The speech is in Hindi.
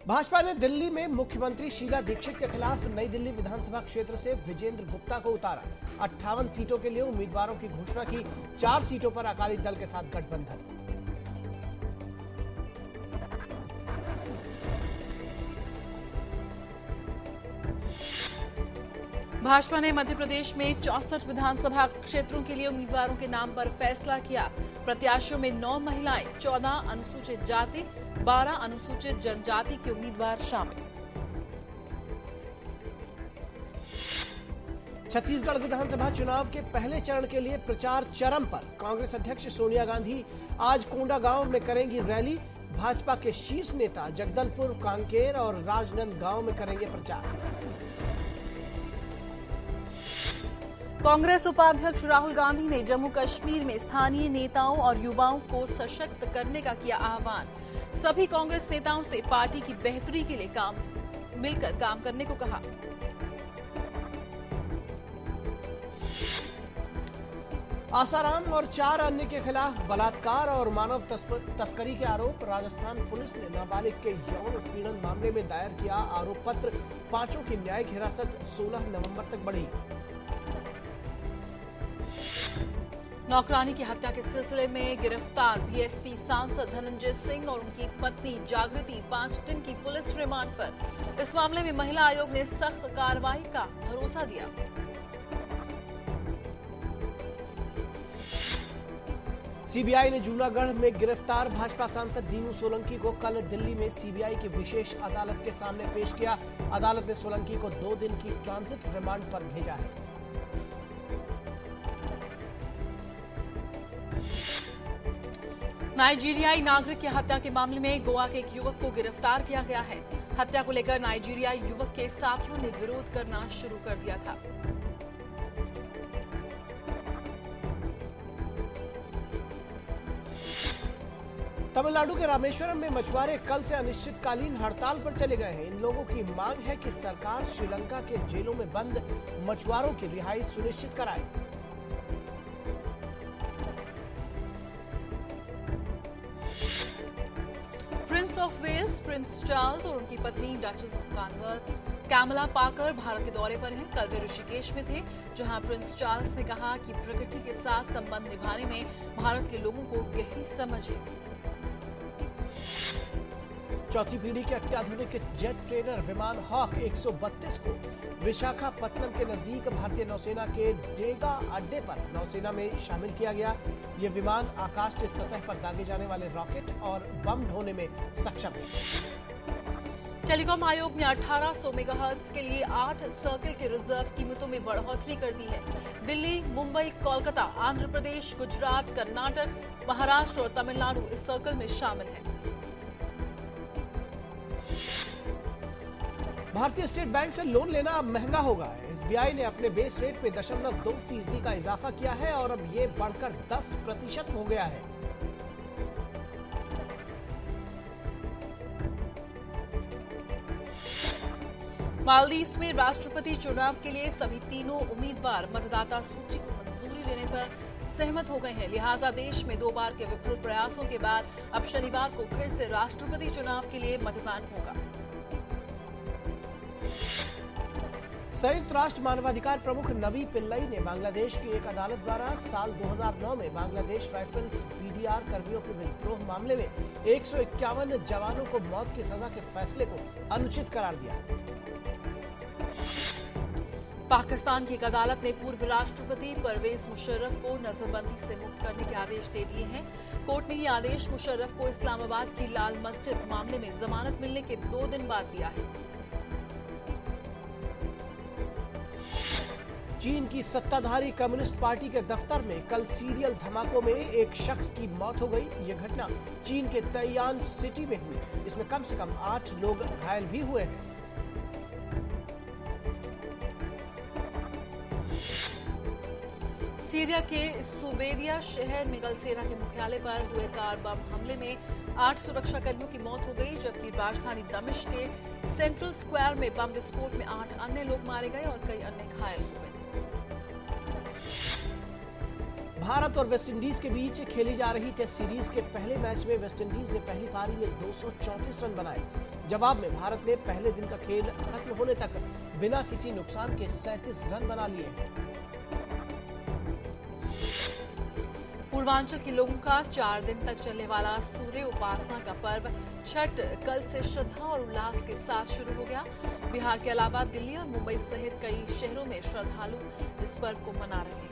भाजपा ने दिल्ली में मुख्यमंत्री शीला दीक्षित के खिलाफ नई दिल्ली विधानसभा क्षेत्र से विजेंद्र गुप्ता को उतारा। 58 सीटों के लिए उम्मीदवारों की घोषणा की। 4 सीटों पर अकाली दल के साथ गठबंधन। भाजपा ने मध्य प्रदेश में 64 विधानसभा क्षेत्रों के लिए उम्मीदवारों के नाम पर फैसला किया। प्रत्याशियों में 9 महिलाएं, 14 अनुसूचित जाति, 12 अनुसूचित जनजाति के उम्मीदवार शामिल। छत्तीसगढ़ विधानसभा चुनाव के पहले चरण के लिए प्रचार चरम पर। कांग्रेस अध्यक्ष सोनिया गांधी आज कोंडागांव में करेंगी रैली। भाजपा के शीर्ष नेता जगदलपुर, कांकेर और राजनांदगांव में करेंगे प्रचार। कांग्रेस उपाध्यक्ष राहुल गांधी ने जम्मू कश्मीर में स्थानीय नेताओं और युवाओं को सशक्त करने का किया आह्वान। सभी कांग्रेस नेताओं से पार्टी की बेहतरी के लिए मिलकर काम करने को कहा। आसाराम और 4 अन्य के खिलाफ बलात्कार और मानव तस्करी के आरोप। राजस्थान पुलिस ने नाबालिग के यौन उत्पीड़न मामले में दायर किया आरोप पत्र। 5 की न्यायिक हिरासत 16 नवंबर तक बढ़ी। नौकरानी की हत्या के सिलसिले में गिरफ्तार बीएसपी सांसद धनंजय सिंह और उनकी पत्नी जागृति 5 दिन की पुलिस रिमांड पर। इस मामले में महिला आयोग ने सख्त कार्रवाई का भरोसा दिया। सीबीआई ने जूनागढ़ में गिरफ्तार भाजपा सांसद दीनू सोलंकी को कल दिल्ली में सीबीआई की विशेष अदालत के सामने पेश किया। अदालत ने सोलंकी को 2 दिन की ट्रांजिट रिमांड पर भेजा है। नाइजीरियाई नागरिक की हत्या के मामले में गोवा के एक युवक को गिरफ्तार किया गया है। हत्या को लेकर नाइजीरियाई युवक के साथियों ने विरोध करना शुरू कर दिया था। तमिलनाडु के रामेश्वरम में मछुआरे कल से अनिश्चितकालीन हड़ताल पर चले गए हैं। इन लोगों की मांग है कि सरकार श्रीलंका के जेलों में बंद मछुआरों की रिहाई सुनिश्चित कराए। Prince of Wales Prince Charles और उनकी पत्नी डचेस ऑफ कॉर्नवॉल कैमला पाकर भारत के दौरे पर हैं। कल वे ऋषिकेश में थे, जहां प्रिंस चार्ल्स ने कहा कि प्रकृति के साथ संबंध निभाने में भारत के लोगों को गहरी समझ है। चौथी पीढ़ी के अत्याधुनिक जेट ट्रेनर विमान हॉक 132 को विशाखापत्तनम के नजदीक भारतीय नौसेना के डेगा अड्डे पर नौसेना में शामिल किया गया। ये विमान आकाश से सतह पर दागे जाने वाले रॉकेट और बम ढोने में सक्षम है। टेलीकॉम आयोग ने 1800 मेगाहर्ट्ज के लिए 8 सर्कल के रिजर्व कीमतों में बढ़ोतरी कर दी है। दिल्ली, मुंबई, कोलकाता, आंध्र प्रदेश, गुजरात, कर्नाटक, महाराष्ट्र और तमिलनाडु इस सर्कल में शामिल है। भारतीय स्टेट बैंक से लोन लेना अब महंगा होगा। एसबीआई ने अपने बेस रेट में 0.2% का इजाफा किया है और अब ये बढ़कर 10% हो गया है। मालदीव्स में राष्ट्रपति चुनाव के लिए सभी तीनों उम्मीदवार मतदाता सूची को मंजूरी देने पर सहमत हो गए हैं। लिहाजा देश में 2 बार के विफल प्रयासों के बाद अब शनिवार को फिर से राष्ट्रपति चुनाव के लिए मतदान होगा। संयुक्त राष्ट्र मानवाधिकार प्रमुख नवी पिल्लई ने बांग्लादेश की एक अदालत द्वारा साल 2009 में बांग्लादेश राइफल्स बीडीआर कर्मियों के विद्रोह मामले में 151 जवानों को मौत की सजा के फैसले को अनुचित करार दिया। पाकिस्तान की एक अदालत ने पूर्व राष्ट्रपति परवेज मुशर्रफ को नजरबंदी से मुक्त करने के आदेश दे दिए हैं। कोर्ट ने ये आदेश मुशर्रफ को इस्लामाबाद की लाल मस्जिद मामले में जमानत मिलने के 2 दिन बाद दिया है। चीन की सत्ताधारी कम्युनिस्ट पार्टी के दफ्तर में कल सीरियल धमाकों में एक शख्स की मौत हो गई। यह घटना चीन के तैयान सिटी में हुई। इसमें कम से कम 8 लोग घायल भी हुए हैं। सीरिया के सुबेदिया शहर में कल सेना के मुख्यालय पर हुए कार बम हमले में 8 सुरक्षाकर्मियों की मौत हो गई, जबकि राजधानी दमिश्क के सेंट्रल स्क्वायर में बम विस्फोट में 8 अन्य लोग मारे गए और कई अन्य घायल हो गए। भारत और वेस्टइंडीज के बीच खेली जा रही टेस्ट सीरीज के पहले मैच में वेस्टइंडीज ने पहली पारी में 234 रन बनाए। जवाब में भारत ने पहले दिन का खेल खत्म होने तक बिना किसी नुकसान के 37 रन बना लिए। पूर्वांचल के लोगों का 4 दिन तक चलने वाला सूर्य उपासना का पर्व छठ कल से श्रद्धा और उल्लास के साथ शुरू हो गया। बिहार के अलावा दिल्ली और मुंबई सहित कई शहरों में श्रद्धालु इस पर्व को मना रहे हैं।